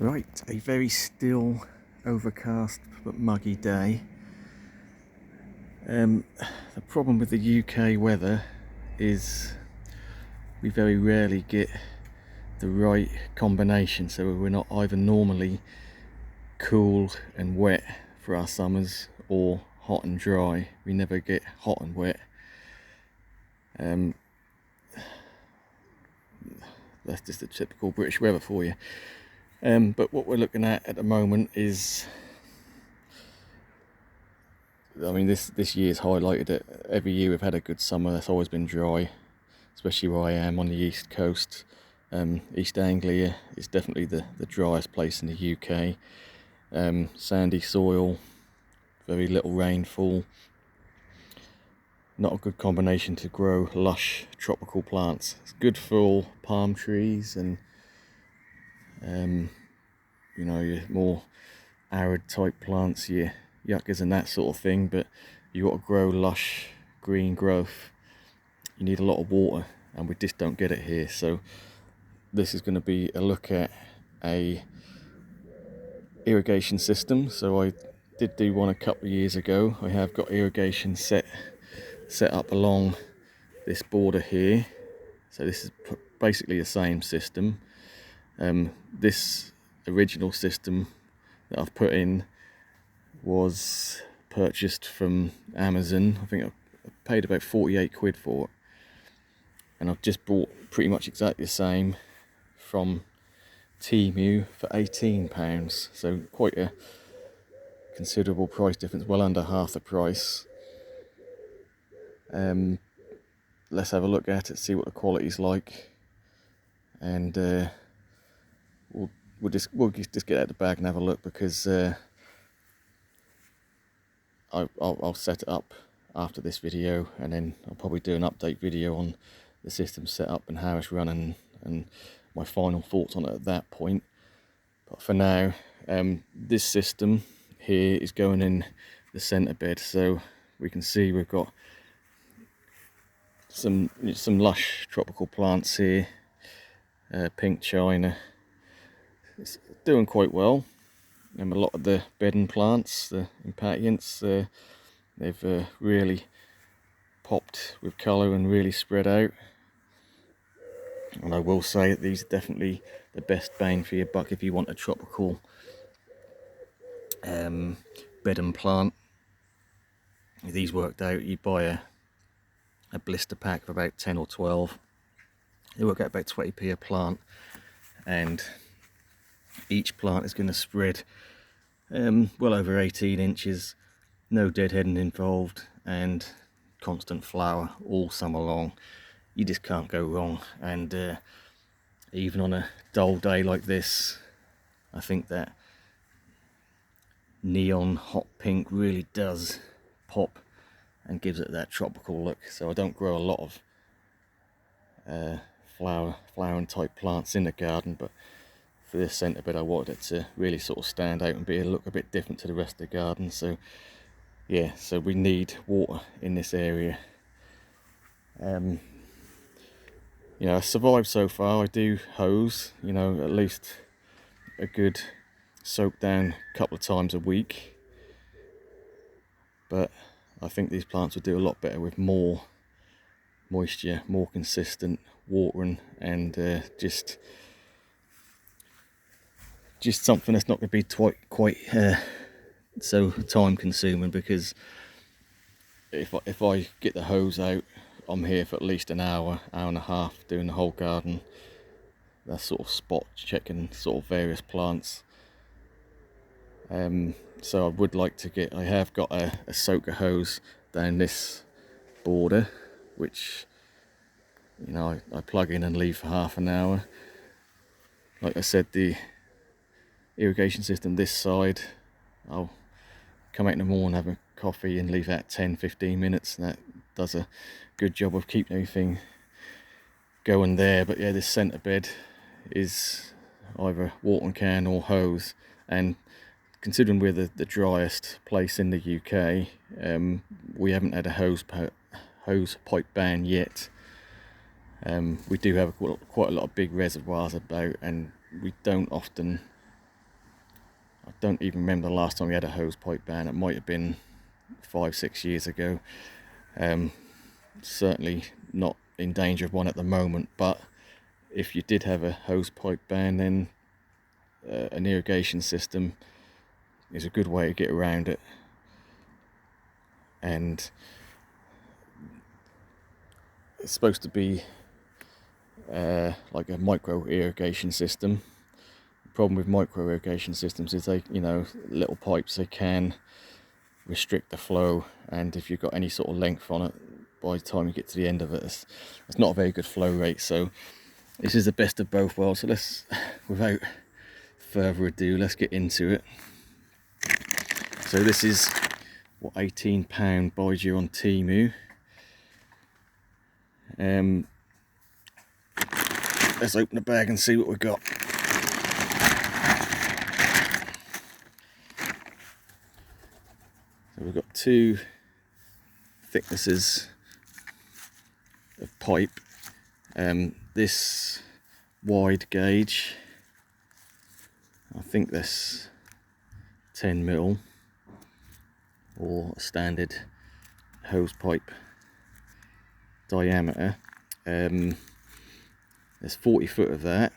Right, a very still, overcast but muggy day. The problem with the UK weather is we very rarely get the right combination, so we're not either normally cool and wet for our summers or hot and dry. We never get hot and wet. That's just the typical British weather for you. But what we're looking at the moment is, I mean, this year's highlighted it. Every year we've had a good summer. It's always been dry, especially where I am on the east coast. East Anglia is definitely the driest place in the UK. Sandy soil, very little rainfall. Not a good combination to grow lush tropical plants. It's good for palm trees and your more arid type plants, your yuccas and that sort of thing, but you got to grow lush green growth. You need a lot of water, and we just don't get it here. So this is going to be a look at a irrigation system. So I did do one a couple of years ago. I have got irrigation set up along this border here. So this is basically the same system. This original system that I've put in was purchased from Amazon. I think I paid about 48 quid for it, and I've just bought pretty much exactly the same from Temu for £18, so quite a considerable price difference, well under half the price. Let's have a look at it, see what the quality's like, and we'll just get out the bag and have a look, because I'll set it up after this video, and then I'll probably do an update video on the system setup and how it's running and my final thoughts on it at that point. But for now, this system here is going in the centre bed, so we can see we've got some lush tropical plants here. Pink China, it's doing quite well. A lot of the bedding plants, the impatiens, they've really popped with colour and really spread out. And I will say that these are definitely the best bang for your buck if you want a tropical bedding plant. These worked out. You buy a blister pack for about 10 or 12. They work out about 20p a plant, and each plant is going to spread well over 18 inches, no deadheading involved, and constant flower all summer long. You just can't go wrong. And even on a dull day like this, I think that neon hot pink really does pop and gives it that tropical look. So I don't grow a lot of flowering type plants in the garden, but for this centre bed I wanted it to really sort of stand out and look a bit different to the rest of the garden. So yeah, so we need water in this area. I survived so far. I do hose, at least a good soak down a couple of times a week, but I think these plants would do a lot better with more moisture, more consistent watering, and just something that's not going to be quite so time consuming, because if I get the hose out, I'm here for at least an hour and a half doing the whole garden. That's sort of spot checking sort of various plants. So I would like to I have got a soaker hose down this border, which I plug in and leave for half an hour. Like I said, the irrigation system this side, I'll come out in the morning, have a coffee and leave that 10-15 minutes, and that does a good job of keeping everything going there. But yeah, this centre bed is either watering can or hose, and considering we're the driest place in the UK, we haven't had a hose pipe ban yet. We do have quite a lot of big reservoirs about, and we don't often I don't even remember the last time we had a hose pipe ban. It might have been 5-6 years ago. Certainly not in danger of one at the moment, but if you did have a hose pipe ban, then an irrigation system is a good way to get around it. And it's supposed to be like a micro irrigation system. The problem with micro irrigation systems is they, little pipes, they can restrict the flow, and if you've got any sort of length on it, by the time you get to the end of it, it's not a very good flow rate. So this is the best of both worlds. So let's, without further ado, let's get into it. So this is what, £18 buys you on Temu. Let's open the bag and see what we've got. So we've got two thicknesses of pipe. This wide gauge, I think that's 10mm, or a standard hose pipe diameter. There's 40 foot of that,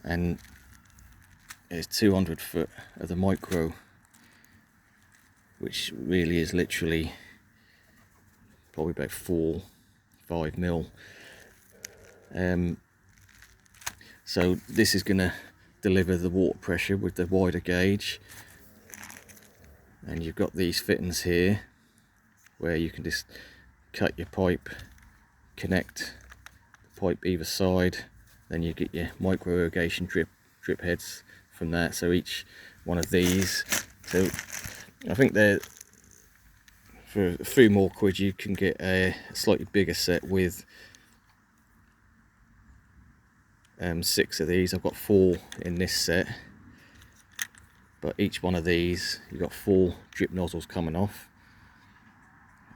and there's 200 foot of the micro, which really is literally probably about 4-5 mil. So this is going to deliver the water pressure with the wider gauge, and you've got these fittings here where you can just cut your pipe, connect the pipe either side, then you get your micro irrigation drip heads from that. So each one of these, so I think they're, for a few more quid you can get a slightly bigger set with 6 of these. I've got 4 in this set, but each one of these you've got 4 drip nozzles coming off,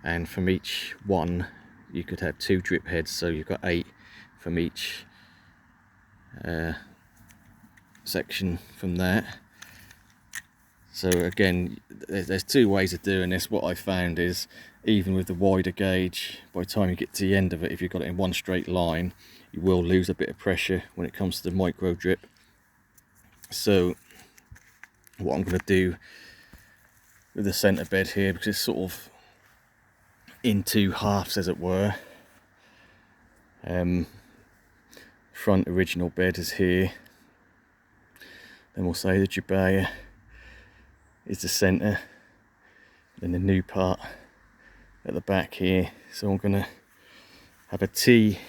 and from each one you could have 2 drip heads, so you've got 8 from each section from that. So again, there's 2 ways of doing this. What I found is, even with the wider gauge, by the time you get to the end of it, if you've got it in one straight line, you will lose a bit of pressure when it comes to the micro drip. So what I'm going to do with the centre bed here, because it's sort of in 2 halves as it were, front original bed is here, then we'll say the Jabaya is the centre, then the new part at the back here. So I'm going to have a T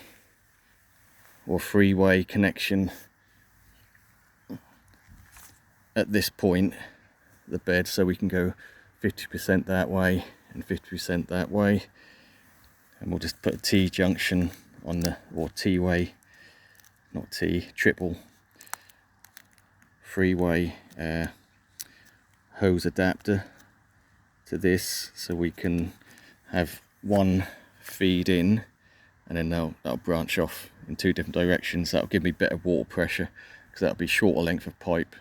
or 3-way connection at this point, the bed, so we can go 50% that way and 50% that way, and we'll just put a T junction on the, or T-way, not T, triple 3-way hose adapter to this, so we can have one feed in, and then that'll branch off in 2 different directions. That'll give me better water pressure, because that'll be shorter length of pipe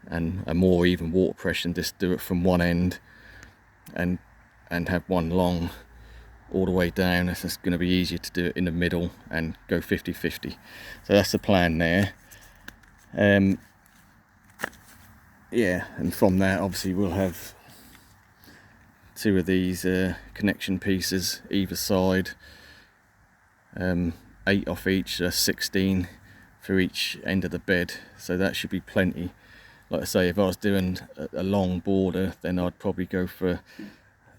and a more even water pressure than just do it from one end and have one long all the way down. It's just going to be easier to do it in the middle and go 50-50. So that's the plan there. Yeah, and from that obviously we'll have 2 of these connection pieces either side, 8 off each, 16 for each end of the bed, so that should be plenty. Like I say, if I was doing a long border, then I'd probably go for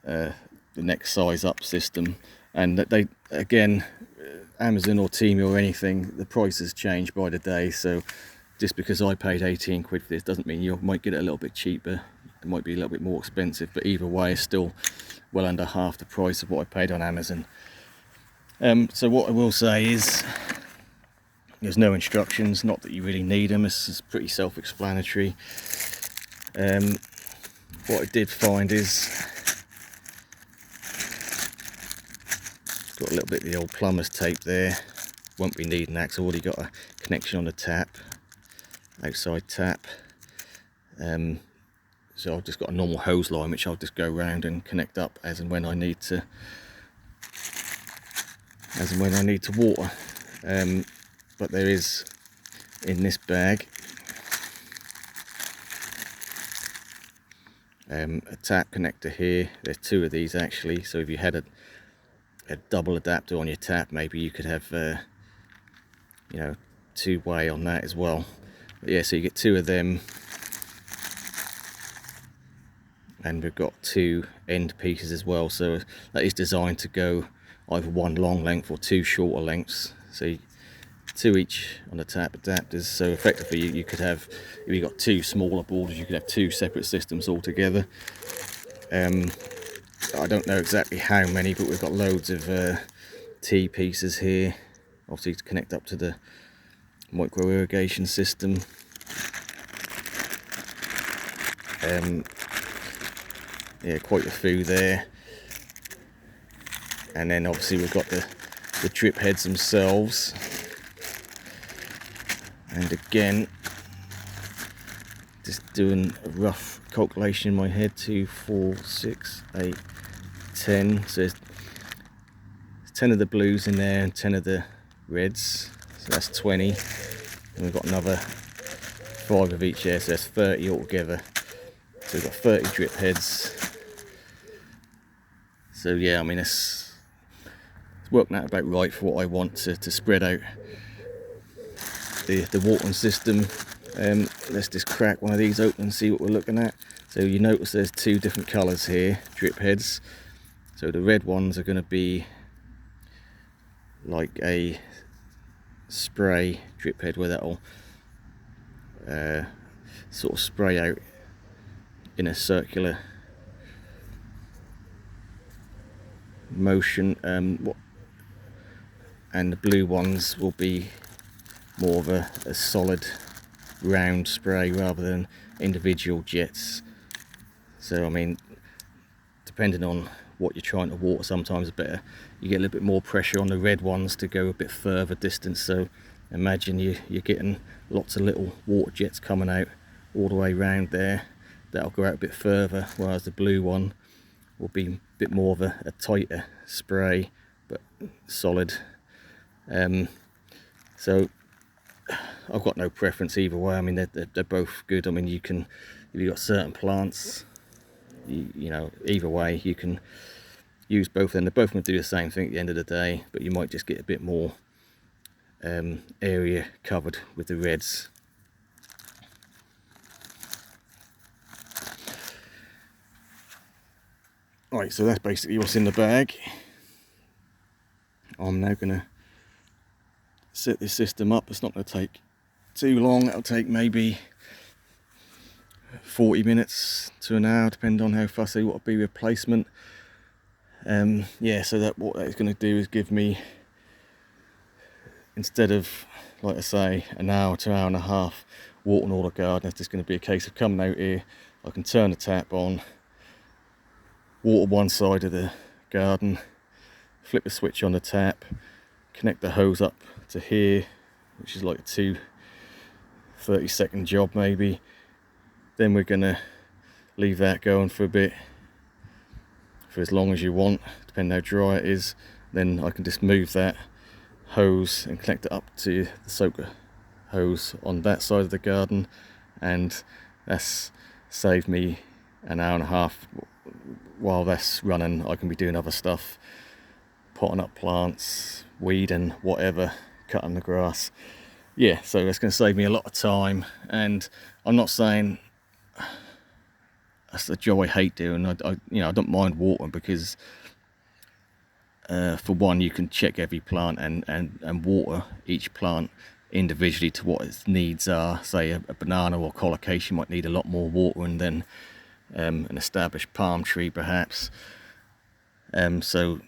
the next size up system. And they, again, Amazon or Temu or anything, the prices change by the day, so just because I paid 18 quid for this doesn't mean you might get it a little bit cheaper. It might be a little bit more expensive, but either way it's still well under half the price of what I paid on Amazon. So what I will say is, there's no instructions, not that you really need them, it's pretty self-explanatory. What I did find is, got a little bit of the old plumber's tape there, won't be needing that because I've already got a connection on the tap. outside tap. So I've just got a normal hose line which I'll just go around and connect up as and when I need to water. But there is in this bag a tap connector here. There's two of these actually, so if you had a double adapter on your tap, maybe you could have you know, two-way on that as well. But yeah, so you get two of them, and we've got two end pieces as well, so that is designed to go either one long length or two shorter lengths, so two each on the tap adapters. So effectively you could have, if you got two smaller borders, you could have two separate systems altogether. I don't know exactly how many, but we've got loads of T pieces here, obviously to connect up to the micro irrigation system. Yeah, quite a few there. And then obviously we've got the drip heads themselves. And again, just doing a rough calculation in my head, 2, 4, 6, 8, 10. So there's 10 of the blues in there and 10 of the reds. So that's 20. And we've got another 5 of each there, so that's 30 altogether. So we've got 30 drip heads. So yeah, I mean it's working out about right for what I want to spread out the watering system. Let's just crack one of these open and see what we're looking at. So you notice there's two different colours here, drip heads. So the red ones are going to be like a spray drip head, where that'll sort of spray out in a circular motion, and the blue ones will be more of a solid round spray rather than individual jets. So I mean, depending on what you're trying to water, sometimes better you get a little bit more pressure on the red ones to go a bit further distance. So imagine you're getting lots of little water jets coming out all the way around there, that'll go out a bit further, whereas the blue one will be a bit more of a tighter spray but solid. So I've got no preference either way. I mean they're both good. I mean you can, if you've got certain plants, you know, either way you can use both of them. They're both going to do the same thing at the end of the day, but you might just get a bit more area covered with the reds. Right, so that's basically what's in the bag. I'm now going to set this system up. It's not going to take too long. It'll take maybe 40 minutes to an hour, depending on how fussy you want to be with placement. Yeah, so what that is going to do is give me, instead of, like I say, an hour to hour and a half watering all the garden, it's just going to be a case of coming out here. I can turn the tap on, water one side of the garden, flip the switch on the tap, connect the hose up to here, which is like a 30-second job maybe. Then we're gonna leave that going for a bit, for as long as you want, depending how dry it is. Then I can just move that hose and connect it up to the soaker hose on that side of the garden, and that's saved me an hour and a half. While that's running, I can be doing other stuff, potting up plants, weeding, whatever, cutting the grass. Yeah, so that's going to save me a lot of time. And I'm not saying that's the job I hate doing. I don't mind watering, because for one, you can check every plant and water each plant individually to what its needs are. Say a banana or collocation might need a lot more watering than an established palm tree perhaps. So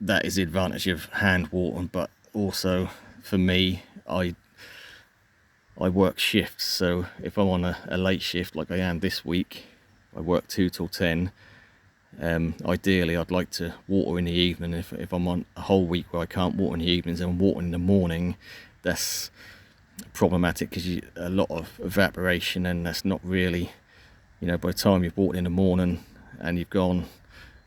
that is the advantage of hand watering. But also for me, I work shifts, so if I'm on a late shift like I am this week, I work 2 till 10. Ideally I'd like to water in the evening. If I'm on a whole week where I can't water in the evenings and I'm watering in the morning, that's problematic because a lot of evaporation, and that's not really, you know, by the time you've watered in the morning and you've gone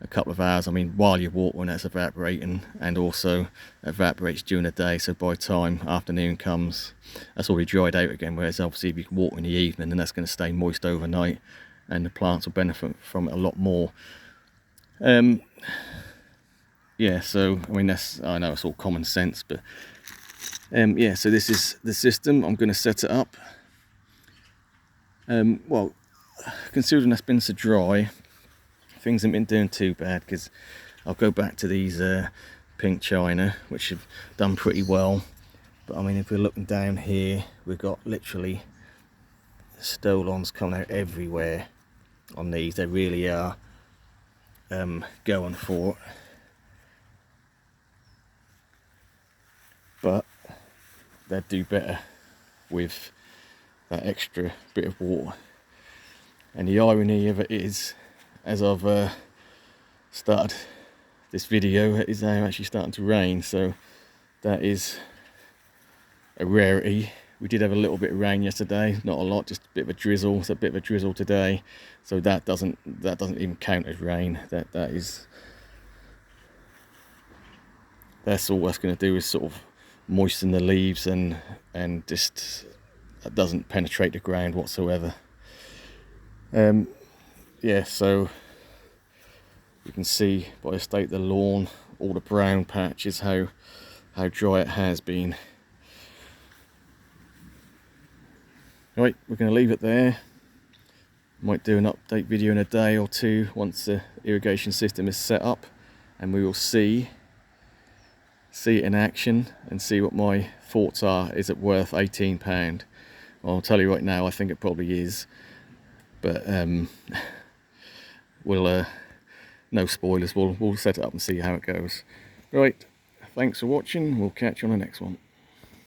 a couple of hours, I mean, while you're watering, that's evaporating, and also evaporates during the day. So by the time afternoon comes, that's already dried out again. Whereas obviously if you water in the evening, then that's going to stay moist overnight, and the plants will benefit from it a lot more. Yeah, so I mean, I know it's all common sense, but yeah, so this is the system. I'm going to set it up. Well, considering that's been so dry, things haven't been doing too bad, because I'll go back to these pink china, which have done pretty well. But I mean, if we're looking down here, we've got literally stolons coming out everywhere on these. They really are going for it. But they'd do better with that extra bit of water. And the irony of it is, as I've started this video, is now actually starting to rain, so that is a rarity. We did have a little bit of rain yesterday, not a lot, just a bit of a drizzle. It's a bit of a drizzle today, so that doesn't even count as rain. That's all that's going to do is sort of moisten the leaves, and just that doesn't penetrate the ground whatsoever. Yeah, so you can see by the state of the lawn, all the brown patches, how dry it has been. Right, we're going to leave it there. Might do an update video in a day or two once the irrigation system is set up, and we will see it in action and see what my thoughts are. Is it worth £18? Well, I'll tell you right now, I think it probably is, but we'll no spoilers. We'll set it up and see how it goes. Right, thanks for watching. We'll catch you on the next one.